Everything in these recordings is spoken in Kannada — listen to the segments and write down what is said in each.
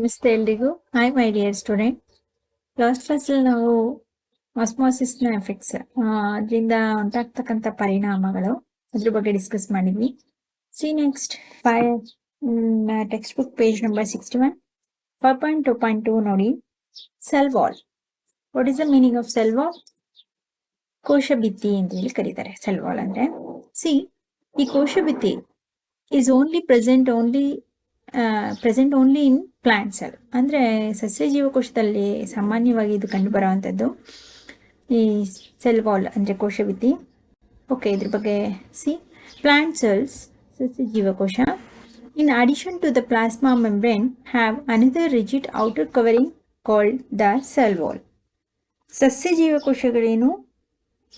ನಮಸ್ತೆ ಎಲ್ರಿಗೂ. Hi my dear student. Last ಕ್ಲಾಸಲ್ಲಿ ನಾವು ಆಸ್ಮಾಸಿಸ್ನ ಎಫೆಕ್ಟ್ಸ್ ಅದರಿಂದ ಉಂಟಾಗ್ತಕ್ಕಂಥ ಪರಿಣಾಮಗಳು ಅದ್ರ ಬಗ್ಗೆ ಡಿಸ್ಕಸ್ ಮಾಡಿದ್ವಿ. C next text book page number 61 5.2.2 ನೋಡಿ. Cell wall. What is the meaning of cell wall? ಕೋಶ ಭಿತ್ತಿ ಅಂತ ಹೇಳಿ ಕರೀತಾರೆ ಸೆಲ್ ವಾಲ್ ಅಂದ್ರೆ. ಸಿ, ಈ ಕೋಶ ಭಿತ್ತಿ is present only in plant cell. ಅಂದರೆ ಸಸ್ಯ ಜೀವಕೋಶದಲ್ಲಿ ಸಾಮಾನ್ಯವಾಗಿ ಇದು ಕಂಡು ಬರುವಂಥದ್ದು ಈ ಸೆಲ್ ವಾಲ್ ಅಂದರೆ ಕೋಶಭಿತ್ತಿ. ಓಕೆ, ಇದ್ರ ಬಗ್ಗೆ ಸಿ, ಪ್ಲಾಂಟ್ ಸೆಲ್ಸ್ ಸಸ್ಯ ಜೀವಕೋಶ in addition to the plasma membrane have another rigid outer covering called the cell wall. ಸಸ್ಯ ಜೀವಕೋಶಗಳೇನು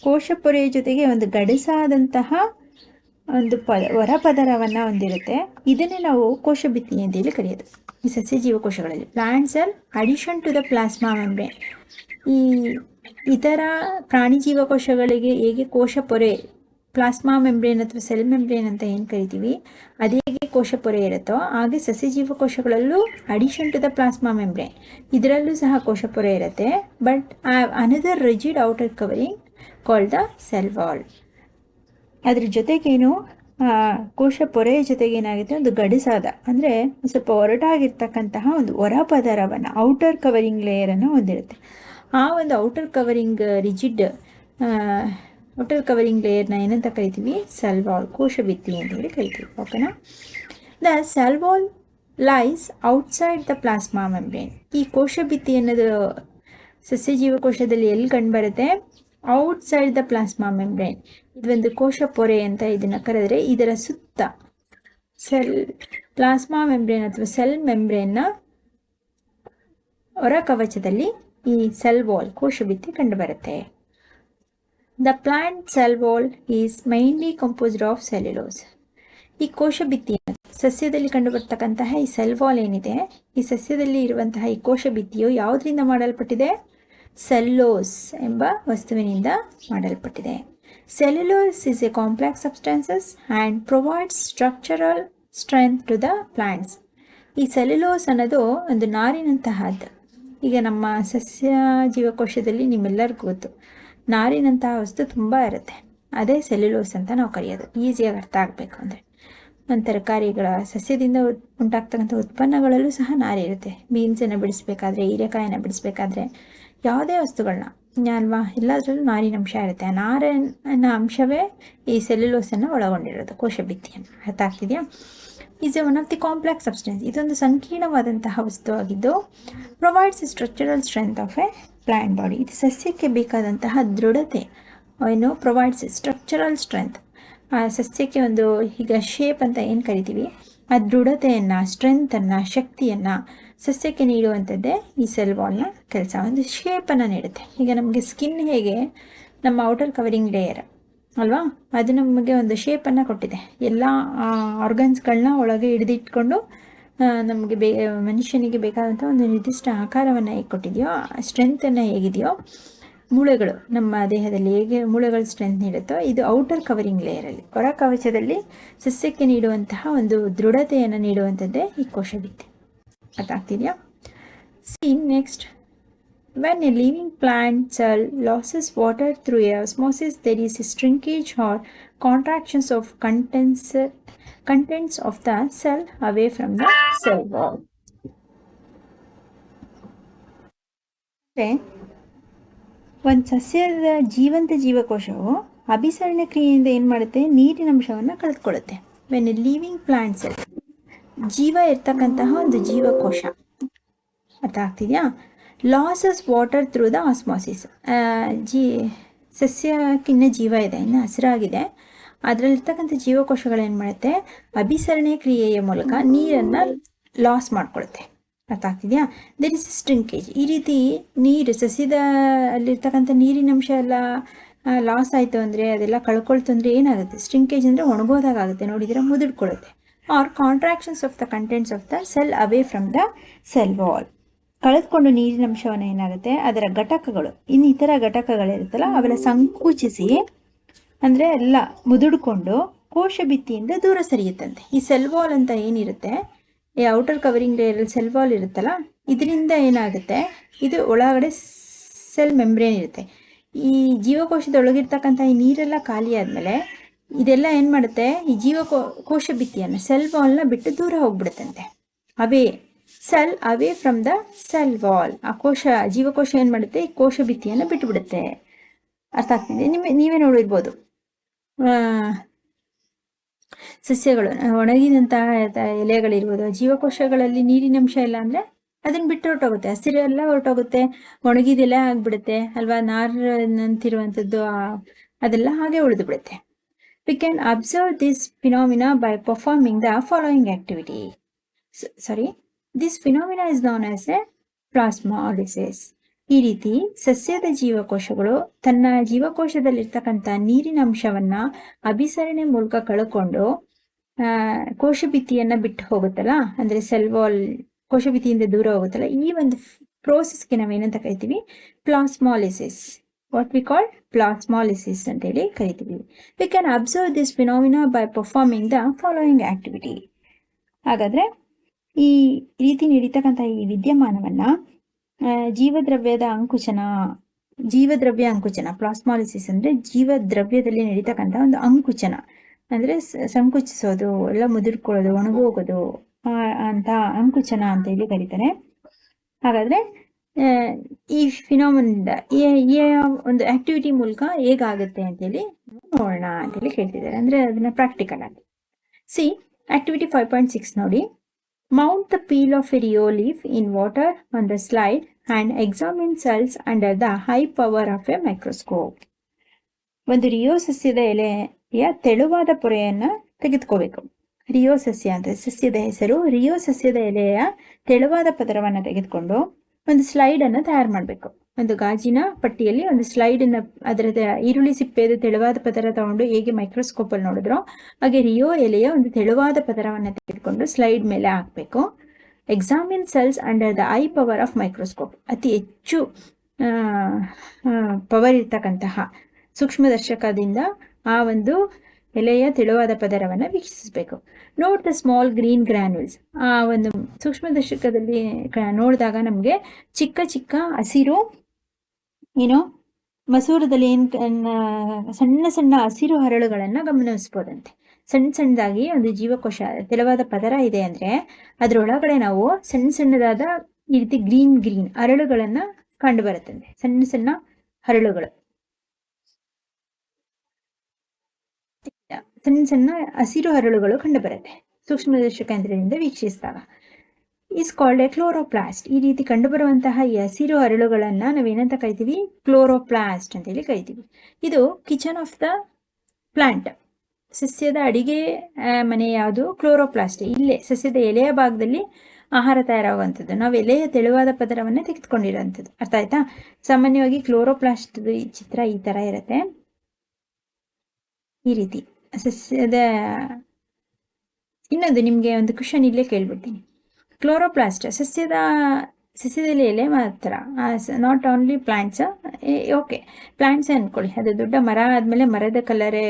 ಕೋಶ ಪೊರೆಯ ಜೊತೆಗೆ ಒಂದು ಗಡಸಾದಂತಹ ಒಂದು ಹೊರಪದರವನ್ನು ಹೊಂದಿರುತ್ತೆ. ಇದನ್ನೇ ನಾವು ಕೋಶಭಿತ್ತಿ ಅಂತೇಳಿ ಕರೆಯೋದು ಈ ಸಸ್ಯ ಜೀವಕೋಶಗಳಲ್ಲಿ. Plant cell addition to the plasma membrane. ಈ ಇತರ ಪ್ರಾಣಿ ಜೀವಕೋಶಗಳಿಗೆ ಹೇಗೆ ಕೋಶ ಪೊರೆ, ಪ್ಲಾಸ್ಮಾ ಮೆಂಬ್ರೇನ್ ಅಥವಾ ಸೆಲ್ ಮೆಂಬ್ರೇನ್ ಅಂತ ಏನು ಕರಿತೀವಿ, ಅದೇ ಹೇಗೆ ಕೋಶ ಪೊರೆ ಇರುತ್ತೋ ಹಾಗೆ ಸಸ್ಯ ಜೀವಕೋಶಗಳಲ್ಲೂ addition to the plasma membrane ಇದರಲ್ಲೂ ಸಹ ಕೋಶ ಪೊರೆ ಇರುತ್ತೆ. But another rigid outer covering called the cell wall. ಅದ್ರ ಜೊತೆಗೇನು ಕೋಶ ಪೊರೆಯ ಜೊತೆಗೆ ಏನಾಗುತ್ತೆ, ಒಂದು ಗಡಸಾದ ಅಂದರೆ ಸ್ವಲ್ಪ ಒರಟಾಗಿರ್ತಕ್ಕಂತಹ ಒಂದು ಹೊರಪದರವನ್ನು, ಔಟರ್ ಕವರಿಂಗ್ ಲೇಯರನ್ನು ಹೊಂದಿರುತ್ತೆ. ಆ ಒಂದು ಔಟರ್ ಕವರಿಂಗ್ ಔಟರ್ ಕವರಿಂಗ್ ಲೇಯರ್ನ ಏನಂತ ಕರಿತೀವಿ? ಸೆಲ್ ವಾಲ್, ಕೋಶಭಿತ್ತಿ ಅಂತ ಹೇಳಿ ಕರಿತೀವಿ. ಓಕೆನಾ? The cell wall lies outside the plasma membrane. ಈ ಕೋಶಭಿತ್ತಿ ಅನ್ನೋದು ಸಸ್ಯ ಜೀವಕೋಶದಲ್ಲಿ ಎಲ್ಲಿ ಕಂಡುಬರುತ್ತೆ? Outside the plasma membrane. ಇದೊಂದು ಕೋಶ ಪೊರೆ ಅಂತ ಇದನ್ನು ಕರೆದರೆ, ಇದರ ಸುತ್ತ ಪ್ಲಾಸ್ಮಾ ಮೆಂಬ್ರೇನ್ ಅಥವಾ ಸೆಲ್ ಮೆಂಬ್ರೇನ್ನ ಹೊರ ಕವಚದಲ್ಲಿ ಈ ಸೆಲ್ ವಾಲ್, ಕೋಶಭಿತ್ತಿ ಕಂಡುಬರುತ್ತೆ. The plant cell wall is mainly composed of cellulose. ಈ ಕೋಶಭಿತ್ತಿ ಸಸ್ಯದಲ್ಲಿ ಕಂಡುಬರ್ತಕ್ಕಂತಹ ಈ ಸೆಲ್ ವಾಲ್ ಏನಿದೆ, ಈ ಸಸ್ಯದಲ್ಲಿ ಇರುವಂತಹ ಈ ಕೋಶಭಿತ್ತಿಯು ಯಾವುದರಿಂದ ಮಾಡಲ್ಪಟ್ಟಿದೆ? ಸೆಲ್ಯುಲೋಸ್ ಎಂಬ ವಸ್ತುವಿನಿಂದ ಮಾಡಲ್ಪಟ್ಟಿದೆ. Cellulose is a complex substances and provides structural strength to the plants. ಈ ಸೆಲ್ಯುಲೋಸ್ ಅನ್ನೋದು ಒಂದು ನಾರಿನಂತಹದ್ದು. ಈಗ ನಮ್ಮ ಸಸ್ಯ ಜೀವಕೋಶದಲ್ಲಿ ನಿಮ್ಮೆಲ್ಲರಿಗೂ ಗೊತ್ತು, ನಾರಿನಂತಹ ವಸ್ತು ತುಂಬ ಇರುತ್ತೆ. ಅದೇ ಸೆಲ್ಯುಲೋಸ್ ಅಂತ ನಾವು ಕರೆಯೋದು, ಈಸಿಯಾಗಿ ಅರ್ಥ ಆಗಬೇಕು ಅಂದರೆ. ಒಂದು ತರಕಾರಿಗಳ ಸಸ್ಯದಿಂದ ಉಂಟಾಗ್ತಕ್ಕಂಥ ಉತ್ಪನ್ನಗಳಲ್ಲೂ ಸಹ ನಾರಿ ಇರುತ್ತೆ. ಬೀನ್ಸನ್ನು ಬಿಡಿಸ್ಬೇಕಾದ್ರೆ, ಹೀರೆಕಾಯಿನ ಬಿಡಿಸ್ಬೇಕಾದ್ರೆ, ಯಾವುದೇ ವಸ್ತುಗಳನ್ನ ಅಲ್ವಾ, ಎಲ್ಲದರಲ್ಲೂ ನಾರಿನಂಶ ಇರುತ್ತೆ. ಆ ನಾರಿನ ಅಂಶವೇ ಈ ಸೆಲ್ಯುಲೋಸನ್ನು ಒಳಗೊಂಡಿರೋದು, ಕೋಶಭಿತ್ತಿಯನ್ನು. ಅರ್ಥ ಆಗ್ತಿದೆಯಾ? Is one of the complex substance. ಇದೊಂದು ಸಂಕೀರ್ಣವಾದಂತಹ ವಸ್ತುವಾಗಿದ್ದು, provides structural strength of a plant body. ಇದು ಸಸ್ಯಕ್ಕೆ ಬೇಕಾದಂತಹ ದೃಢತೆ ಏನು ಪ್ರೊವೈಡ್ಸ್ ಸ್ಟ್ರಕ್ಚರಲ್ ಸ್ಟ್ರೆಂತ್. ಆ ಸಸ್ಯಕ್ಕೆ ಒಂದು ಈಗ ಶೇಪ್ ಅಂತ ಏನು ಕರಿತೀವಿ, ಆ ದೃಢತೆಯನ್ನು, ಸ್ಟ್ರೆಂತನ್ನು, ಶಕ್ತಿಯನ್ನು ಸಸ್ಯಕ್ಕೆ ನೀಡುವಂಥದ್ದೇ ಈ ಸೆಲ್ ವಾಲ್ನ ಕೆಲಸ. ಒಂದು ಶೇಪನ್ನು ನೀಡುತ್ತೆ. ಈಗ ನಮಗೆ ಸ್ಕಿನ್ ಹೇಗೆ ನಮ್ಮ ಔಟರ್ ಕವರಿಂಗ್ ಲೇಯರ್ ಅಲ್ವಾ, ಅದು ನಮಗೆ ಒಂದು ಶೇಪನ್ನು ಕೊಟ್ಟಿದೆ. ಎಲ್ಲ ಆರ್ಗನ್ಸ್ಗಳನ್ನ ಒಳಗೆ ಹಿಡಿದಿಟ್ಕೊಂಡು ನಮಗೆ ಮನುಷ್ಯನಿಗೆ ಬೇಕಾದಂಥ ಒಂದು ನಿರ್ದಿಷ್ಟ ಆಕಾರವನ್ನು ಹೇಗೆ ಕೊಟ್ಟಿದೆಯೋ, ಸ್ಟ್ರೆಂತನ್ನು ಹೇಗಿದೆಯೋ, ಮೂಳೆಗಳು ನಮ್ಮ ದೇಹದಲ್ಲಿ ಹೇಗೆ ಮೂಳೆಗಳು ಸ್ಟ್ರೆಂತ್ ನೀಡುತ್ತೋ, ಇದು ಔಟರ್ ಕವರಿಂಗ್ ಲೇಯರಲ್ಲಿ, ಹೊರ ಕವಚದಲ್ಲಿ ಸಸ್ಯಕ್ಕೆ ನೀಡುವಂತಹ ಒಂದು ದೃಢತೆಯನ್ನು ನೀಡುವಂಥದ್ದೇ ಈ ಕೋಶಭಿತ್ತಿ. ಅರ್ಥ ಆಗ್ತಿದೆಯಾ? See next, when a living plant cell loses water through osmosis, there is a shrinkage or contractions of contents of the cell away from the cell wall. ಒಂದು ಸಸ್ಯದ ಜೀವಂತ ಜೀವಕೋಶವು ಅಭಿಸರಣ ಕ್ರಿಯೆಯಿಂದ ಏನು ಮಾಡುತ್ತೆ? ನೀರಿನಂಶವನ್ನು ಕಳೆದುಕೊಳ್ಳುತ್ತೆ. When a living plant cell, ಜೀವ ಇರ್ತಕ್ಕಂತಹ ಒಂದು ಜೀವಕೋಶ, ಅರ್ಥ ಆಗ್ತಿದೆಯಾ? Loses water through the osmosis. ಸಸ್ಯಕ್ಕಿನ್ನ ಜೀವ ಇದೆ, ಇನ್ನು ಹಸಿರಾಗಿದೆ, ಅದರಲ್ಲಿರ್ತಕ್ಕಂಥ ಜೀವಕೋಶಗಳೇನು ಮಾಡುತ್ತೆ? ಅಭಿಸರಣೆ ಕ್ರಿಯೆಯ ಮೂಲಕ ನೀರನ್ನು ಲಾಸ್ ಮಾಡ್ಕೊಳುತ್ತೆ. ಅರ್ಥ ಆಗ್ತಿದೆಯಾ? There is ಸ್ಟ್ರಿಂಕೇಜ್. ಈ ರೀತಿ ನೀರು ಸಸ್ಯದಲ್ಲಿರ್ತಕ್ಕಂಥ ನೀರಿನಂಶ ಎಲ್ಲ ಲಾಸ್ ಆಯಿತು ಅಂದರೆ, ಅದೆಲ್ಲ ಕಳ್ಕೊಳ್ತು ಅಂದರೆ ಏನಾಗುತ್ತೆ? ಸ್ಟ್ರಿಂಕೇಜ್ ಅಂದರೆ ಒಣಗೋದಾಗುತ್ತೆ, ನೋಡಿದರೆ ಮುದುಡ್ಕೊಳ್ಳುತ್ತೆ. Or contractions of the contents of the cell away from the cell wall. ಕಳೆದುಕೊಂಡು ನೀರಿನಂಶವನ್ನು ಏನಾಗುತ್ತೆ, ಅದರ ಘಟಕಗಳು, ಇನ್ನಿತರ ಘಟಕಗಳಿರುತ್ತಲ್ಲ ಅವೆಲ್ಲ ಸಂಕುಚಿಸಿ, ಅಂದರೆ ಎಲ್ಲ ಮುದುಡ್ಕೊಂಡು ಕೋಶಭಿತ್ತಿಯಿಂದ ದೂರ ಸರಿಯುತ್ತಂತೆ. ಈ ಸೆಲ್ ವಾಲ್ ಅಂತ ಏನಿರುತ್ತೆ, ಈ ಔಟರ್ ಕವರಿಂಗ್ ಲೇಯರಲ್ಲಿ ಸೆಲ್ ವಾಲ್ ಇರುತ್ತಲ್ಲ, ಇದರಿಂದ ಏನಾಗುತ್ತೆ, ಇದು ಒಳಗಡೆ ಸೆಲ್ ಮೆಂಬ್ರೇನ್ ಇರುತ್ತೆ. ಈ ಜೀವಕೋಶದೊಳಗಿರ್ತಕ್ಕಂಥ ಈ ನೀರೆಲ್ಲ ಖಾಲಿ ಆದಮೇಲೆ ಇದೆಲ್ಲ ಏನು ಮಾಡುತ್ತೆ, ಈ ಕೋಶ ಭಿತ್ತಿಯನ್ನು ಸೆಲ್ ವಾಲ್ನ ಬಿಟ್ಟು ದೂರ ಹೋಗ್ಬಿಡುತ್ತಂತೆ. Away cell away from the cell wall. ಆ ಜೀವಕೋಶ ಏನು ಮಾಡುತ್ತೆ, ಈ ಕೋಶ ಭಿತ್ತಿಯನ್ನು ಬಿಟ್ಟು ಬಿಡುತ್ತೆ. ಅರ್ಥ ಆಗ್ತಿದೆ? ನೀವೇ ನೋಡಿರ್ಬೋದು, ಸಸ್ಯಗಳು ಒಣಗಿದಂತಹ ಎಲೆಗಳಿರ್ಬೋದು, ಜೀವಕೋಶಗಳಲ್ಲಿ ನೀರಿನಂಶ ಇಲ್ಲ ಅಂದರೆ ಅದನ್ನು ಬಿಟ್ಟು ಹೊರಟೋಗುತ್ತೆ, ಹಸಿರೆಲ್ಲ ಹೊರಟೋಗುತ್ತೆ, ಒಣಗಿದೆಲೆ ಆಗಿಬಿಡುತ್ತೆ ಅಲ್ವಾ, ನಾರಿನಂತಿರುವಂಥದ್ದು ಅದೆಲ್ಲ ಹಾಗೆ ಉಳಿದು ಬಿಡುತ್ತೆ. We can observe this phenomena by performing the following activity. This phenomena is known as a plasmolysis. ಈ ರೀತಿ ಸಸ್ಯದ ಜೀವಕೋಶಗಳು ತನ್ನ ಜೀವಕೋಶದಲ್ಲಿರ್ತಕ್ಕಂಥ ನೀರಿನ ಅಂಶವನ್ನ ಅಭಿಸರಣೆ ಮೂಲಕ ಕಳ್ಕೊಂಡು ಕೋಶ ಭಿತ್ತಿಯನ್ನ ಬಿಟ್ಟು ಹೋಗುತ್ತಲ್ಲ, ಅಂದ್ರೆ ಸೆಲ್ ವಾಲ್ ಕೋಶ ಭಿತ್ತಿಯಿಂದ ದೂರ ಹೋಗುತ್ತಲ್ಲ, ಈ ಒಂದು ಪ್ರೋಸೆಸ್ಗೆ ನಾವೇನಂತ ಕರಿತೀವಿ, ಪ್ಲಾಸ್ಮಾಲಿಸಿಸ್. ವಾಟ್ ವಿ ಕಾಲ್ ಪ್ಲಾಸ್ಮಾಲಿಸಿಸ್ ಅಂತ ಹೇಳಿ ಕರಿತೀವಿ. We can observe this phenomena by performing the following activity. ಹಾಗಾದ್ರೆ ಈ ರೀತಿ ನಡೀತಕ್ಕಂಥ ಈ ವಿದ್ಯಮಾನವನ್ನ ಜೀವದ್ರವ್ಯ ಅಂಕುಚನ, ಪ್ಲಾಸ್ಮಾಲಿಸಿಸ್ ಅಂದ್ರೆ ಜೀವದ್ರವ್ಯದಲ್ಲಿ ನಡೀತಕ್ಕಂಥ ಒಂದು ಅಂಕುಚನ, ಅಂದ್ರೆ ಸಂಕುಚಿಸೋದು, ಎಲ್ಲ ಮುದುರ್ಕೊಳ್ಳೋದು, ಒಣಗೋಗೋದು ಅಂತ ಅಂಕುಚನ ಅಂತ ಹೇಳಿ ಕರೀತಾರೆ. ಹಾಗಾದ್ರೆ ಈ ಫಿನಾಮಿನಿಂದ ಈ ಒಂದು ಆಕ್ಟಿವಿಟಿ ಮೂಲಕ ಹೇಗಾಗುತ್ತೆ ಅಂತೇಳಿ ನೋಡೋಣ ಅಂತೇಳಿ ಕೇಳ್ತಿದ್ದಾರೆ. ಅಂದ್ರೆ ಅದನ್ನ ಪ್ರಾಕ್ಟಿಕಲ್ ಆಗಿ ಸಿ. ಆಕ್ಟಿವಿಟಿ 5.6 ನೋಡಿ. Mount the peel of a rio leaf in water on the slide and examine cells under the high power of a microscope. ಒಂದು ರಿಯೋ ಸಸ್ಯದ ಎಲೆಯ ತೆಳುವಾದ ಪೊರೆಯನ್ನ ತೆಗೆದುಕೋಬೇಕು. ರಿಯೋ ಸಸ್ಯ ಅಂತ ಸಸ್ಯದ ಹೆಸರು. ರಿಯೋ ಸಸ್ಯದ ಎಲೆಯ ತೆಳುವಾದ ಪದರವನ್ನು ತೆಗೆದುಕೊಂಡು ಒಂದು ಸ್ಲೈಡ್ ಅನ್ನು ತಯಾರು ಮಾಡಬೇಕು. ಒಂದು ಗಾಜಿನ ಪಟ್ಟಿಯಲ್ಲಿ ಒಂದು ಸ್ಲೈಡ್ ಅನ್ನ, ಅದರದ ಈರುಳ್ಳಿ ಸಿಪ್ಪೆದು ತೆಳುವಾದ ಪದರ ತಗೊಂಡು ಹೇಗೆ ಮೈಕ್ರೋಸ್ಕೋಪ್ ಅಲ್ಲಿ ನೋಡಿದ್ರೋ ಹಾಗೆ ರಿಯೋ ಎಲೆಯ ಒಂದು ತೆಳುವಾದ ಪದರವನ್ನು ತೆಗೆದುಕೊಂಡು ಸ್ಲೈಡ್ ಮೇಲೆ ಹಾಕಬೇಕು. Examine cells under the I power of microscope. ಅತಿ ಹೆಚ್ಚು ಪವರ್ ಇರ್ತಕ್ಕಂತಹ ಸೂಕ್ಷ್ಮದರ್ಶಕದಿಂದ ಆ ಒಂದು ಎಲೆಯ ತೆಳುವಾದ ಪದರವನ್ನು ವೀಕ್ಷಿಸಬೇಕು. Note the small green granules. ಆ ಒಂದು ಸೂಕ್ಷ್ಮದರ್ಶಕದಲ್ಲಿ ನೋಡಿದಾಗ ನಮಗೆ ಚಿಕ್ಕ ಚಿಕ್ಕ ಹಸಿರು, ಮಸೂರದಲ್ಲಿ ಸಣ್ಣ ಸಣ್ಣ ಹಸಿರು ಹರಳುಗಳನ್ನ ಗಮನಿಸಬಹುದಂತೆ. ಸಣ್ಣದಾಗಿ ಒಂದು ಜೀವಕೋಶ ತೆಳುವಾದ ಪದರ ಇದೆ ಅಂದ್ರೆ ಅದ್ರೊಳಗಡೆ ನಾವು ಸಣ್ಣದಾದ ಈ ರೀತಿ ಗ್ರೀನ್ ಹರಳುಗಳನ್ನ ಕಂಡು ಬರುತ್ತಂತೆ. ಸಣ್ಣ ಹರಳುಗಳು, ಸಣ್ಣ ಹಸಿರು ಹರಳುಗಳು ಕಂಡು ಬರುತ್ತೆ ಸೂಕ್ಷ್ಮದರ್ಶಕ ಯಂತ್ರದಿಂದ ವೀಕ್ಷಿಸಿದಾಗ. Is called A chloroplast. ಈ ರೀತಿ ಕಂಡುಬರುವಂತಹ ಈ ಹಸಿರು ಹರಳುಗಳನ್ನ ನಾವೇನಂತ ಕರಿತೀವಿ, ಕ್ಲೋರೋಪ್ಲಾಸ್ಟ್ ಅಂತ ಹೇಳಿ ಕರಿತೀವಿ. ಇದು ಕಿಚನ್ ಆಫ್ ದ ಪ್ಲಾಂಟ್. ಸಸ್ಯದ ಅಡಿಗೆ ಮನೆ ಯಾವುದು, ಕ್ಲೋರೋಪ್ಲಾಸ್ಟ್. ಇಲ್ಲೇ ಸಸ್ಯದ ಎಲೆಯ ಭಾಗದಲ್ಲಿ ಆಹಾರ ತಯಾರಾಗುವಂಥದ್ದು. ನಾವು ಎಲೆಯ ತೆಳುವಾದ ಪದರವನ್ನೇ ತೆಗೆದುಕೊಂಡಿರೋಂಥದ್ದು. ಅರ್ಥ ಆಯ್ತಾ? ಸಾಮಾನ್ಯವಾಗಿ ಕ್ಲೋರೋಪ್ಲಾಸ್ಟ್ ಈ ಚಿತ್ರ ಈ ತರ ಇರುತ್ತೆ. ಈ ರೀತಿ ಸಸ್ಯದ ಇನ್ನೊಂದು ನಿಮಗೆ ಒಂದು ಕ್ವಶನ್ ಇಲ್ಲೇ ಕೇಳ್ಬಿಡ್ತೀನಿ. ಕ್ಲೋರೋಪ್ಲಾಸ್ಟ್ ಸಸ್ಯದಲ್ಲಿ ಎಲೆ ಮಾತ್ರ, not only plants. Okay, plants ಅಂದ್ಕೊಳ್ಳಿ, ಅದು ದೊಡ್ಡ ಮರ ಆದಮೇಲೆ ಮರದ ಕಲರೇ,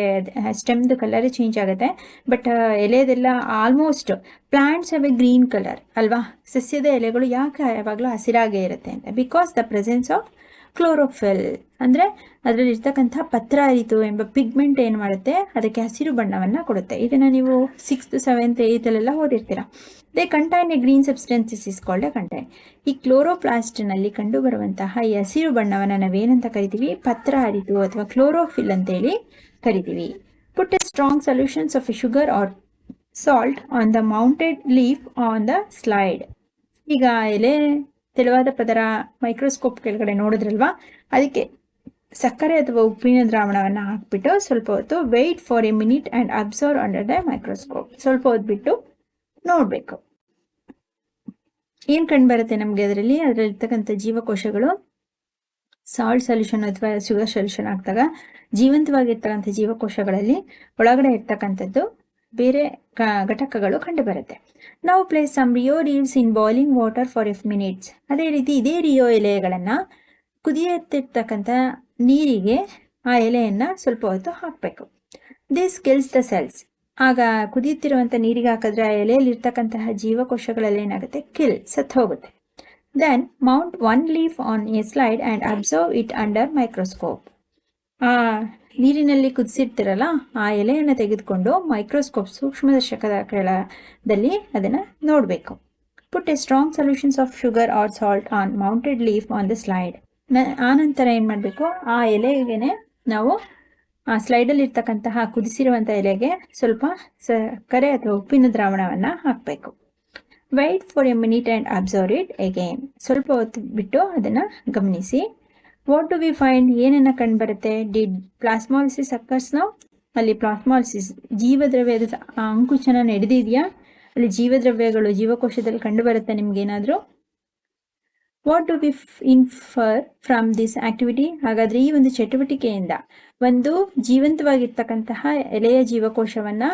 ಸ್ಟೆಮ್ದು ಕಲರೇ ಚೇಂಜ್ ಆಗುತ್ತೆ. ಬಟ್ ಎಲೆದೆಲ್ಲ almost plants have a green colour ಅಲ್ವಾ. ಸಸ್ಯದ ಎಲೆಗಳು ಯಾಕೆ ಯಾವಾಗಲೂ ಹಸಿರಾಗೇ ಇರುತ್ತೆ ಅಂತ, because the presence of chlorophyll. ಅಂದರೆ ಅದರಲ್ಲಿ ಇರ್ತಕ್ಕಂಥ ಪತ್ರ ಹರಿತು ಎಂಬ ಪಿಗ್ಮೆಂಟ್ ಏನು ಮಾಡುತ್ತೆ, ಅದಕ್ಕೆ ಹಸಿರು ಬಣ್ಣವನ್ನು ಕೊಡುತ್ತೆ. ಇದನ್ನು ನೀವು 6th 7th 8th ಓದಿರ್ತೀರ. They contain a green substances is called a contain. ಈ ಕ್ಲೋರೋಪ್ಲಾಸ್ಟ್ನಲ್ಲಿ ಕಂಡುಬರುವಂತಹ ಈ ಹಸಿರು ಬಣ್ಣವನ್ನು ನಾವೇನಂತ ಕರಿತೀವಿ, ಪತ್ರ ಹರಿತು ಅಥವಾ ಕ್ಲೋರೋಫಿಲ್ ಅಂತೇಳಿ ಕರಿತೀವಿ. Put a strong solutions of a sugar or salt on the mounted leaf on the slide. ಈಗ ಎಲೆ ತೆಳುವಾದ ಪದರ ಮೈಕ್ರೋಸ್ಕೋಪ್ ಕೆಳಗಡೆ ನೋಡಿದ್ರಲ್ವಾ, ಅದಕ್ಕೆ ಸಕ್ಕರೆ ಅಥವಾ ಉಪ್ಪಿನ ದ್ರಾವಣವನ್ನು ಹಾಕ್ಬಿಟ್ಟು ಸ್ವಲ್ಪ ಹೊತ್ತು wait for A minute and observe under the microscope. ಸ್ವಲ್ಪ ಹೊತ್ತು ಬಿಟ್ಟು ನೋಡಬೇಕು. ಏನು ಕಂಡು ಬರುತ್ತೆ ನಮಗೆ ಅದರಲ್ಲಿರ್ತಕ್ಕಂಥ ಜೀವಕೋಶಗಳು ಸಾಲ್ಟ್ ಸೊಲ್ಯೂಷನ್ ಅಥವಾ ಶುಗರ್ ಸೊಲ್ಯೂಷನ್ ಹಾಕಿದಾಗ ಜೀವಂತವಾಗಿರ್ತಕ್ಕಂಥ ಜೀವಕೋಶಗಳಲ್ಲಿ ಒಳಗಡೆ ಇರ್ತಕ್ಕಂಥದ್ದು ಬೇರೆ ಘಟಕಗಳು ಕಂಡು ಬರುತ್ತೆ. ನಾವು place some Rhoeo leaves in boiling water for a minutes. ಅದೇ ರೀತಿ ಇದೇ ರಿಯೋ ಎಲೆಗಳನ್ನು ಕುದಿಯುತ್ತಿರ್ತಕ್ಕಂಥ ನೀರಿಗೆ ಆ ಎಲೆಯನ್ನು ಸ್ವಲ್ಪ ಹೊತ್ತು ಹಾಕಬೇಕು. This kills the cells. ಆಗ ಕುದಿಯುತ್ತಿರುವಂಥ ನೀರಿಗೆ ಹಾಕಿದ್ರೆ ಆ ಎಲೆಯಲ್ಲಿರ್ತಕ್ಕಂತಹ ಜೀವಕೋಶಗಳೆಲ್ಲ ಏನಾಗುತ್ತೆ, ಸತ್ತು ಹೋಗುತ್ತೆ. Then mount one leaf on a slide and observe it under microscope. ಆ ನೀರಿನಲ್ಲಿ ಕುದಿಸಿರ್ತಿರಲ್ಲ ಆ ಎಲೆಯನ್ನು ತೆಗೆದುಕೊಂಡು ಮೈಕ್ರೋಸ್ಕೋಪ್ ಸೂಕ್ಷ್ಮದರ್ಶಕದ ಕೆಳದಲ್ಲಿ ಅದನ್ನು ನೋಡಬೇಕು. Put a strong solutions of sugar or salt on mounted leaf on the slide. ಆನಂತರ ಏನು ಮಾಡಬೇಕು, ಆ ಎಲೆಗೆ ನಾವು ಆ ಸ್ಲೈಡಲ್ಲಿ ಇರ್ತಕ್ಕಂತಹ ಕುದಿಸಿರುವಂಥ ಎಲೆಗೆ ಸ್ವಲ್ಪ ಸಕ್ಕರೆ ಅಥವಾ ಉಪ್ಪಿನ ದ್ರಾವಣವನ್ನು ಹಾಕಬೇಕು. Wait for A minute and observe it again. ಸ್ವಲ್ಪ ಹೊತ್ತು ಬಿಟ್ಟು ಅದನ್ನು ಗಮನಿಸಿ. What do we find? ಏನನ್ನು ಕಂಡು ಬರುತ್ತೆ? ಡಿಡ್ ಪ್ಲಾಸ್ಮಾಲಿಸಿಸ್ ಅಕ್ಕರ್ಸ್ ನಾವು? ಅಲ್ಲಿ ಪ್ಲಾಸ್ಮಾಲಿಸಿಸ್ ಜೀವದ್ರವ್ಯದ ಅಂಕುಚನ ನಡೆದಿದೆಯಾ? ಅಲ್ಲಿ ಜೀವದ್ರವ್ಯಗಳು ಜೀವಕೋಶದಲ್ಲಿ ಕಂಡು ಬರುತ್ತೆ ನಿಮ್ಗೇನಾದರೂ? What do we infer from this activity? ಹಾಗಾದರೆ ಈ ಒಂದು ಚಟುವಟಿಕೆಯಿಂದ ಒಂದು ಜೀವಂತವಾಗಿರ್ತಕ್ಕಂತಹ ಎಲೆಯ ಜೀವಕೋಶವನ್ನು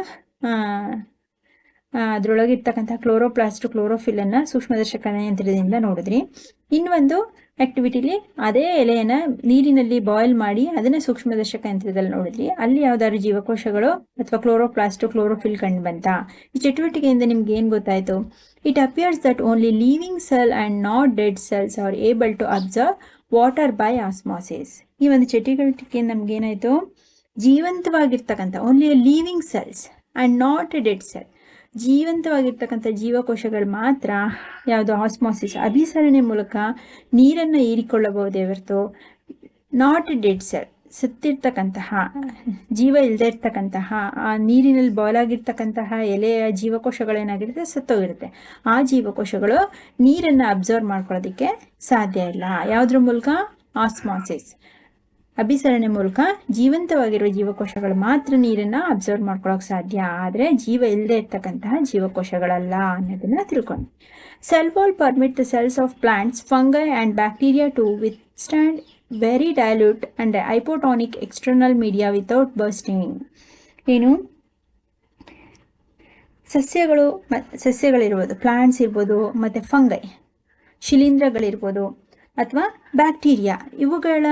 ಅದರೊಳಗಿರ್ತಕ್ಕಂತಹ ಕ್ಲೋರೋಪ್ಲಾಸ್ಟ್ ಕ್ಲೋರೋಫಿಲನ್ನು ಸೂಕ್ಷ್ಮದರ್ಶಕ ಯಂತ್ರದಿಂದ ನೋಡಿದ್ರಿ. ಇನ್ನೊಂದು ಆಕ್ಟಿವಿಟಿಲಿ ಅದೇ ಎಲೆಯನ್ನು ನೀರಿನಲ್ಲಿ ಬಾಯ್ಲ್ ಮಾಡಿ ಅದನ್ನು ಸೂಕ್ಷ್ಮದರ್ಶಕ ಯಂತ್ರದಲ್ಲಿ ನೋಡಿದ್ರಿ. ಅಲ್ಲಿ ಯಾವ್ದಾದ್ರು ಜೀವಕೋಶಗಳು ಅಥವಾ ಕ್ಲೋರೋಪ್ಲಾಸ್ಟ್ ಕ್ಲೋರೋಫಿಲ್ ಕಂಡು ಬಂತ. ಈ ಚಟುವಟಿಕೆಯಿಂದ ನಿಮ್ಗೆ ಏನು ಗೊತ್ತಾಯಿತು? It appears that only living cell and not dead cells are able to observe water by osmosis. ಈ ಒಂದು ಚಟುವಟಿಕೆಯಿಂದ ನಮ್ಗೇನಾಯಿತು? ಜೀವಂತವಾಗಿರ್ತಕ್ಕಂಥ only living cells and not a dead cell, ಜೀವಂತವಾಗಿರ್ತಕ್ಕಂಥ ಜೀವಕೋಶಗಳು ಮಾತ್ರ ಯಾವುದು ಆಸ್ಮಾಸಿಸ್ ಅಭಿಸರಣೆ ಮೂಲಕ ನೀರನ್ನು ಹೀರಿಕೊಳ್ಳಬಹುದೇ ಹೊರತು ನಾಟ್ ಡೆಡ್ ಸೆಲ್ ಸತ್ತಿರ್ತಕ್ಕಂತಹ ಜೀವ ಇಲ್ಲದೆ ಇರ್ತಕ್ಕಂತಹ ಆ ನೀರಿನಲ್ಲಿ ಬಾಯ್ಲ್ ಆಗಿರ್ತಕ್ಕಂತಹ ಎಲೆಯ ಜೀವಕೋಶಗಳೇನಾಗಿರುತ್ತೆ, ಸತ್ತೋಗಿರುತ್ತೆ. ಆ ಜೀವಕೋಶಗಳು ನೀರನ್ನು ಅಬ್ಸರ್ವ್ ಮಾಡ್ಕೊಳ್ಳೋದಕ್ಕೆ ಸಾಧ್ಯ ಇಲ್ಲ. ಯಾವುದ್ರ ಮೂಲಕ? ಆಸ್ಮಾಸಿಸ್ ಅಭಿಸರಣೆ ಮೂಲಕ ಜೀವಂತವಾಗಿರುವ ಜೀವಕೋಶಗಳು ಮಾತ್ರ ನೀರನ್ನು ಅಬ್ಸರ್ವ್ ಮಾಡ್ಕೊಳ್ಳೋಕೆ ಸಾಧ್ಯ. ಆದರೆ ಜೀವ ಇಲ್ಲದೆ ಇರ್ತಕ್ಕಂತಹ ಜೀವಕೋಶಗಳಲ್ಲ ಅನ್ನೋದನ್ನ ತಿಳ್ಕೊಂಡು. Cell wall permit the cells of plants, fungi and bacteria to withstand very dilute and hypotonic external media without bursting. ಏನು? ಸಸ್ಯಗಳಿರ್ಬೋದು, ಪ್ಲಾಂಟ್ಸ್ ಇರ್ಬೋದು, ಮತ್ತು ಫಂಗೈ ಶಿಲೀಂಧ್ರಗಳಿರ್ಬೋದು ಅಥವಾ ಬ್ಯಾಕ್ಟೀರಿಯಾ, ಇವುಗಳ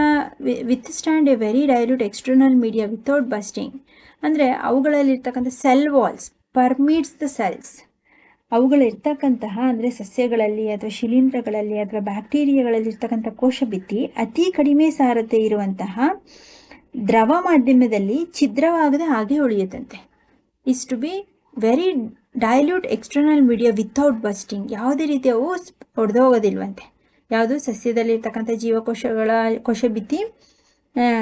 withstand a very dilute external media without bursting. ಅಂದರೆ ಅವುಗಳಲ್ಲಿರ್ತಕ್ಕಂಥ cell walls permits the cells, ಅವುಗಳಿರ್ತಕ್ಕಂತಹ ಅಂದರೆ ಸಸ್ಯಗಳಲ್ಲಿ ಅಥವಾ ಶಿಲೀಂಧ್ರಗಳಲ್ಲಿ ಅಥವಾ ಬ್ಯಾಕ್ಟೀರಿಯಾಗಳಲ್ಲಿರ್ತಕ್ಕಂಥ ಕೋಶಭಿತ್ತಿ ಅತಿ ಕಡಿಮೆ ಸಾರತೆ ಇರುವಂತಹ ದ್ರವ ಮಾಧ್ಯಮದಲ್ಲಿ ಛಿದ್ರವಾಗದೆ ಹಾಗೆ ಉಳಿಯುತ್ತಂತೆ. Is to be very dilute external media without bursting. ಯಾವುದೇ ರೀತಿ ಅವು ಒಡೆದೋಗೋದಿಲ್ವಂತೆ. ಯಾವುದು? ಸಸ್ಯದಲ್ಲಿರ್ತಕ್ಕಂಥ ಜೀವಕೋಶಗಳ ಕೋಶಭಿತ್ತಿ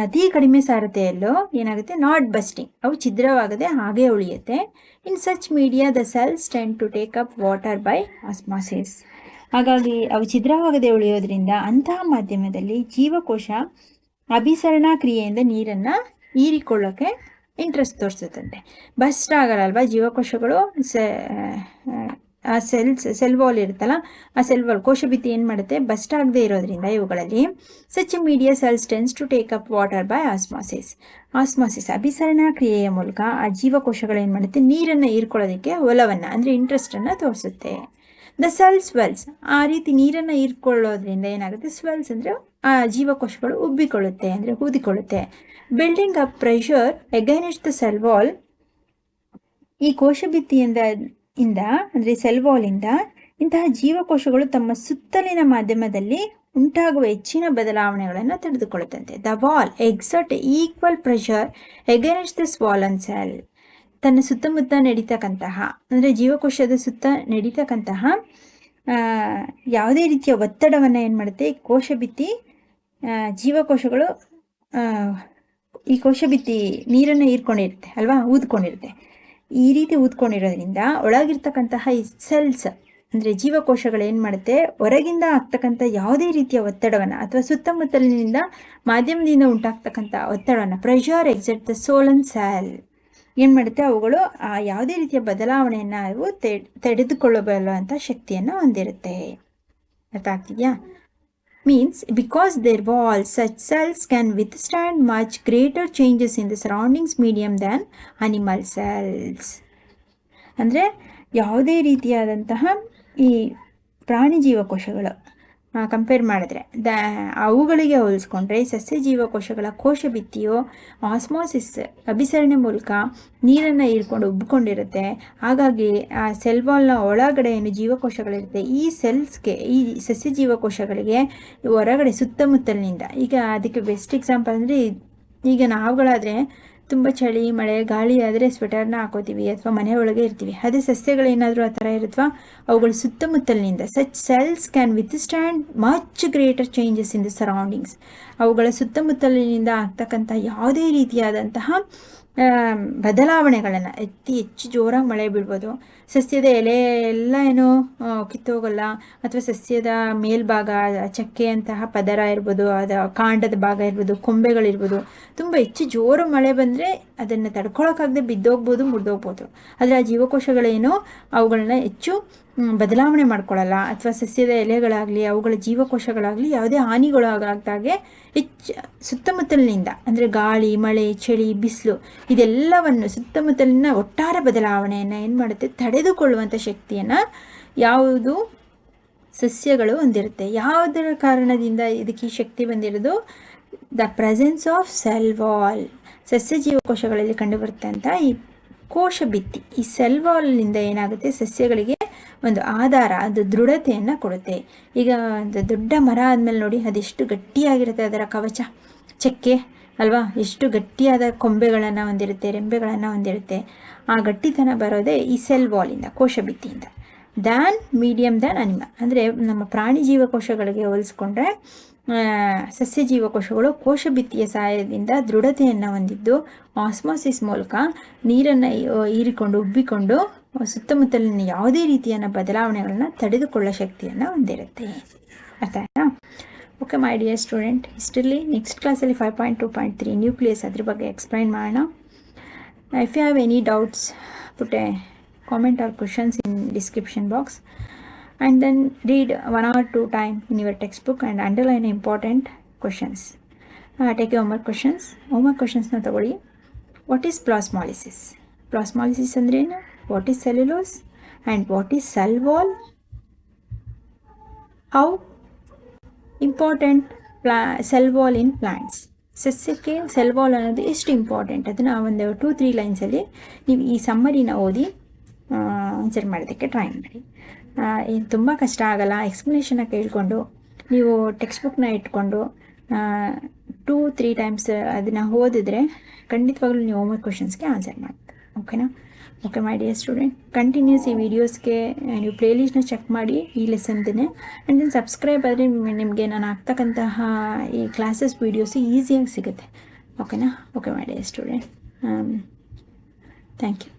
ಅತಿ ಕಡಿಮೆ ಸಾರತೆಯಲ್ಲೂ ಏನಾಗುತ್ತೆ? ನಾಟ್ ಬಸ್ಟಿಂಗ್, ಅವು ಛಿದ್ರವಾಗದೆ ಹಾಗೆ ಉಳಿಯುತ್ತೆ. In such media the cells tend to take up water by osmosis. ಹಾಗಾಗಿ ಅವು ಛಿದ್ರವಾಗದೆ ಉಳಿಯೋದ್ರಿಂದ ಅಂತಹ ಮಾಧ್ಯಮದಲ್ಲಿ ಜೀವಕೋಶ ಅಭಿಸರಣಾ ಕ್ರಿಯೆಯಿಂದ ನೀರನ್ನು ಹೀರಿಕೊಳ್ಳೋಕ್ಕೆ ಇಂಟ್ರೆಸ್ಟ್ ತೋರಿಸುತ್ತಂತೆ. ಬಸ್ಟ್ ಆಗಲ್ಲಲ್ವ ಜೀವಕೋಶಗಳು. ಆ ಸೆಲ್ ವಾಲ್ ಇರುತ್ತಲ್ಲ, ಆ ಸೆಲ್ ವಾಲ್ ಕೋಶಭಿತ್ತಿ ಏನು ಮಾಡುತ್ತೆ? ಬಸ್ಟ್ ಆಗದೆ ಇರೋದ್ರಿಂದ ಇವುಗಳಲ್ಲಿ such media cells tends to take up water by osmosis ಅಭಿಸರಣಾ ಕ್ರಿಯೆಯ ಮೂಲಕ ಆ ಜೀವಕೋಶಗಳು ಏನು ಮಾಡುತ್ತೆ? ನೀರನ್ನು ಹೀರ್ಕೊಳ್ಳೋದಕ್ಕೆ ಒಲವನ್ನು ಅಂದರೆ ಇಂಟ್ರೆಸ್ಟನ್ನು ತೋರಿಸುತ್ತೆ. The cell swells. ಆ ರೀತಿ ನೀರನ್ನು ಹೀರ್ಕೊಳ್ಳೋದ್ರಿಂದ ಏನಾಗುತ್ತೆ? ಸ್ವೆಲ್ಸ್ ಅಂದರೆ ಆ ಜೀವಕೋಶಗಳು ಉಬ್ಬಿಕೊಳ್ಳುತ್ತೆ, ಅಂದರೆ ಊದಿಕೊಳ್ಳುತ್ತೆ. Building up pressure against the cell wall. ಈ ಕೋಶಭಿತ್ತಿಯಿಂದ ಅಂದರೆ ಸೆಲ್ ವಾಲಿಂದ ಇಂತಹ ಜೀವಕೋಶಗಳು ತಮ್ಮ ಸುತ್ತಲಿನ ಮಾಧ್ಯಮದಲ್ಲಿ ಉಂಟಾಗುವ ಹೆಚ್ಚಿನ ಬದಲಾವಣೆಗಳನ್ನು ತಡೆದುಕೊಳ್ಳುತ್ತಂತೆ. The wall exert equal pressure against the swollen cell. ತನ್ನ ಸುತ್ತಮುತ್ತ ನಡೀತಕ್ಕಂತಹ ಅಂದರೆ ಜೀವಕೋಶದ ಸುತ್ತ ನಡೀತಕ್ಕಂತಹ ಯಾವುದೇ ರೀತಿಯ ಒತ್ತಡವನ್ನು ಏನು ಮಾಡುತ್ತೆ? ಈ ಕೋಶಭಿತ್ತಿ ಜೀವಕೋಶಗಳು ಈ ಕೋಶಭಿತ್ತಿ ನೀರನ್ನು ಹೀರ್ಕೊಂಡಿರುತ್ತೆ ಅಲ್ವಾ, ಊದ್ಕೊಂಡಿರುತ್ತೆ. ಈ ರೀತಿ ಊದ್ಕೊಂಡಿರೋದ್ರಿಂದ ಒಳಗಿರ್ತಕ್ಕಂತಹ ಈ ಸೆಲ್ಸ್ ಅಂದರೆ ಜೀವಕೋಶಗಳು ಏನು ಮಾಡುತ್ತೆ? ಹೊರಗಿಂದ ಆಗ್ತಕ್ಕಂಥ ಯಾವುದೇ ರೀತಿಯ ಒತ್ತಡವನ್ನು ಅಥವಾ ಸುತ್ತಮುತ್ತಲಿನಿಂದ ಮಾಧ್ಯಮದಿಂದ ಉಂಟಾಗ್ತಕ್ಕಂಥ ಒತ್ತಡವನ್ನು pressure exert the Solan cell ಏನು ಮಾಡುತ್ತೆ? ಅವುಗಳು ಆ ಯಾವುದೇ ರೀತಿಯ ಬದಲಾವಣೆಯನ್ನು ಅವು ತಡೆದುಕೊಳ್ಳಬಲ್ಲಂಥ ಶಕ್ತಿಯನ್ನು ಹೊಂದಿರುತ್ತೆ. ಅರ್ಥ ಆಗ್ತಿದೆಯಾ? Means because their walls, such cells can withstand much greater changes in the surroundings medium than animal cells. ಅಂದರೆ ಯಾವುದೇ ರೀತಿಯಾದಂತಹ ಈ ಪ್ರಾಣಿ ಜೀವಕೋಶಗಳು ಕಂಪೇರ್ ಮಾಡಿದ್ರೆ ಅವುಗಳಿಗೆ ಹೋಲಿಸ್ಕೊಂಡ್ರೆ ಸಸ್ಯ ಜೀವಕೋಶಗಳ ಕೋಶಭಿತ್ತಿಯು ಆಸ್ಮೋಸಿಸ್ ಅಭಿಸರಣೆ ಮೂಲಕ ನೀರನ್ನು ಹೀರ್ಕೊಂಡು ಉಬ್ಬಿಕೊಂಡಿರುತ್ತೆ. ಹಾಗಾಗಿ ಆ ಸೆಲ್ ವಾಲ್ನ ಒಳಗಡೆ ಏನು ಜೀವಕೋಶಗಳಿರುತ್ತೆ, ಈ ಸೆಲ್ಸ್ಗೆ, ಈ ಸಸ್ಯ ಜೀವಕೋಶಗಳಿಗೆ ಹೊರಗಡೆ ಸುತ್ತಮುತ್ತಲಿನಿಂದ, ಈಗ ಅದಕ್ಕೆ ಬೆಸ್ಟ್ ಎಕ್ಸಾಂಪಲ್ ಅಂದರೆ, ಈಗ ನಾವುಗಳಾದರೆ ತುಂಬ ಚಳಿ, ಮಳೆ, ಗಾಳಿ ಆದರೆ ಸ್ವೆಟರ್ನ ಹಾಕೋತೀವಿ ಅಥವಾ ಮನೆ ಒಳಗೆ ಇರ್ತೀವಿ. ಅದೇ ಸಸ್ಯಗಳೇನಾದರೂ ಆ ಥರ ಇರುತ್ತವಾ, ಅವುಗಳ ಸುತ್ತಮುತ್ತಲಿನಿಂದ such cells can withstand much greater changes in the surroundings. ಅವುಗಳ ಸುತ್ತಮುತ್ತಲಿನಿಂದ ಆಗ್ತಕ್ಕಂಥ ಯಾವುದೇ ರೀತಿಯಾದಂತಹ ಬದಲಾವಣೆಗಳನ್ನು, ಹೆಚ್ಚು ಜೋರಾಗಿ ಮಳೆ ಬೀಳ್ಬೋದು, ಸಸ್ಯದ ಎಲೆ ಎಲ್ಲ ಏನೋ ಕಿತ್ತೋಗಲ್ಲ, ಅಥವಾ ಸಸ್ಯದ ಮೇಲ್ಭಾಗ ಚಕ್ಕೆಯಂತಹ ಪದರ ಇರ್ಬೋದು, ಅದು ಕಾಂಡದ ಭಾಗ ಇರ್ಬೋದು, ಕೊಂಬೆಗಳಿರ್ಬೋದು, ತುಂಬ ಹೆಚ್ಚು ಜೋರು ಮಳೆ ಬಂದರೆ ಅದನ್ನು ತಡ್ಕೊಳಕ್ಕಾಗದೆ ಬಿದ್ದೋಗ್ಬೋದು, ಮುರಿದೋಗ್ಬೋದು. ಆದರೆ ಆ ಜೀವಕೋಶಗಳೇನು ಅವುಗಳನ್ನ ಹೆಚ್ಚು ಬದಲಾವಣೆ ಮಾಡ್ಕೊಳ್ಳಲ್ಲ, ಅಥವಾ ಸಸ್ಯದ ಎಲೆಗಳಾಗಲಿ ಅವುಗಳ ಜೀವಕೋಶಗಳಾಗಲಿ ಯಾವುದೇ ಹಾನಿಗಳಾಗದಾಗೆ ಹೆಚ್ಚು ಸುತ್ತಮುತ್ತಲಿನಿಂದ, ಅಂದರೆ ಗಾಳಿ, ಮಳೆ, ಚಳಿ, ಬಿಸಿಲು ಇದೆಲ್ಲವನ್ನು ಸುತ್ತಮುತ್ತಲಿನ ಒಟ್ಟಾರೆ ಬದಲಾವಣೆಯನ್ನು ಏನು ಮಾಡುತ್ತೆ, ತಡೆದುಕೊಳ್ಳುವಂಥ ಶಕ್ತಿಯನ್ನು ಯಾವುದು ಸಸ್ಯಗಳು ಹೊಂದಿರುತ್ತೆ. ಯಾವುದರ ಕಾರಣದಿಂದ ಇದಕ್ಕೆ ಈ ಶಕ್ತಿ ಬಂದಿರೋದು? The presence of cell wall. ಸಸ್ಯ ಜೀವಕೋಶಗಳಲ್ಲಿ ಕಂಡುಬರುತ್ತೆ ಅಂತ ಈ ಕೋಶಭಿತ್ತಿ, ಈ ಸೆಲ್ ವಾಲ್ನಿಂದ ಏನಾಗುತ್ತೆ, ಸಸ್ಯಗಳಿಗೆ ಒಂದು ಆಧಾರ, ಅದು ದೃಢತೆಯನ್ನು ಕೊಡುತ್ತೆ. ಈಗ ಒಂದು ದೊಡ್ಡ ಮರ ಆದಮೇಲೆ ನೋಡಿ ಅದೆಷ್ಟು ಗಟ್ಟಿಯಾಗಿರುತ್ತೆ ಅದರ ಕವಚ, ಚಕ್ಕೆ ಅಲ್ವಾ, ಎಷ್ಟು ಗಟ್ಟಿಯಾದ ಕೊಂಬೆಗಳನ್ನು ಹೊಂದಿರುತ್ತೆ, ರೆಂಬೆಗಳನ್ನು ಹೊಂದಿರುತ್ತೆ. ಆ ಗಟ್ಟಿತನ ಬರೋದೇ ಈ ಸೆಲ್ ವಾಲಿಂದ, ಕೋಶಭಿತ್ತಿಯಿಂದ. ಮೀಡಿಯಮ್ ದ್ಯಾನ್ ಅನಿಮಲ್, ಅಂದರೆ ನಮ್ಮ ಪ್ರಾಣಿ ಜೀವಕೋಶಗಳಿಗೆ ಹೋಲಿಸ್ಕೊಂಡ್ರೆ ಸಸ್ಯ ಜೀವಕೋಶಗಳು ಕೋಶಭಿತ್ತಿಯ ಸಹಾಯದಿಂದ ದೃಢತೆಯನ್ನು ಹೊಂದಿದ್ದು ಆಸ್ಮೋಸಿಸ್ ಮೂಲಕ ನೀರನ್ನು ಹೀರಿಕೊಂಡು ಉಬ್ಬಿಕೊಂಡು ಸುತ್ತಮುತ್ತಲಿನ ಯಾವುದೇ ರೀತಿಯ ಬದಲಾವಣೆಗಳನ್ನ ತಡೆದುಕೊಳ್ಳೋ ಶಕ್ತಿಯನ್ನು ಹೊಂದಿರುತ್ತೆ. ಅರ್ಥ ಆಯ್ತಾ? ಓಕೆ ಮೈ ಡಿಯರ್ ಸ್ಟೂಡೆಂಟ್, ಇಷ್ಟರಲ್ಲಿ ನೆಕ್ಸ್ಟ್ ಕ್ಲಾಸಲ್ಲಿ 5.2.3 ನ್ಯೂಕ್ಲಿಯಸ್ ಅದ್ರ ಬಗ್ಗೆ ಎಕ್ಸ್ಪ್ಲೈನ್ ಮಾಡೋಣ. If you have any doubts, put a comment or questions in description box, and then read 1 or 2 times in your textbook and underline important questions. Take your homework questions na tagoli. What is plasmolysis? Plasmolysis andre ಏನು? What is cellulose and what is cell wall? How important cell wall in plants? ಸಸ್ಯಕ್ಕೆ ಸೆಲ್ ವಾಲ್ ಅನ್ನೋದು ಎಷ್ಟು ಇಂಪಾರ್ಟೆಂಟ್, ಅದನ್ನು ಒಂದು 2-3 ಲೈನ್ಸಲ್ಲಿ ನೀವು ಈ ಸಮ್ಮರಿನ ಓದಿ ಆನ್ಸರ್ ಮಾಡೋದಕ್ಕೆ ಟ್ರೈ ಮಾಡಿ. ಏನು ತುಂಬ ಕಷ್ಟ ಆಗಲ್ಲ. ಎಕ್ಸ್ಪ್ಲನೇಷನ್ನ ಕೇಳಿಕೊಂಡು ನೀವು ಟೆಕ್ಸ್ಟ್ ಬುಕ್ನ ಇಟ್ಕೊಂಡು 2-3 ಟೈಮ್ಸ್ ಅದನ್ನು ಓದಿದ್ರೆ ಖಂಡಿತವಾಗ್ಲೂ ನೀವು ಹೋಮ್ವರ್ಕ್ ಕ್ವೆಶನ್ಸ್ಗೆ ಆನ್ಸರ್ ಮಾಡ್ತೀವಿ. ಓಕೆನಾ? Okay my dear student, continues ಈ ವಿಡಿಯೋಸ್ಗೆ ನೀವು ಪ್ಲೇಲಿಸ್ಟ್ನ ಚೆಕ್ ಮಾಡಿ ಈ ಲೆಸನ್ದೇ, ಆ್ಯಂಡ್ ದೆನ್ ಸಬ್ಸ್ಕ್ರೈಬ್ ಆದರೆ ನಿಮಗೆ ನಾನು ಆಗ್ತಕ್ಕಂತಹ ಈ ಕ್ಲಾಸಸ್ ವೀಡಿಯೋಸು ಈಸಿಯಾಗಿ ಸಿಗುತ್ತೆ. ಓಕೆನಾ? Okay my dear student, thank you.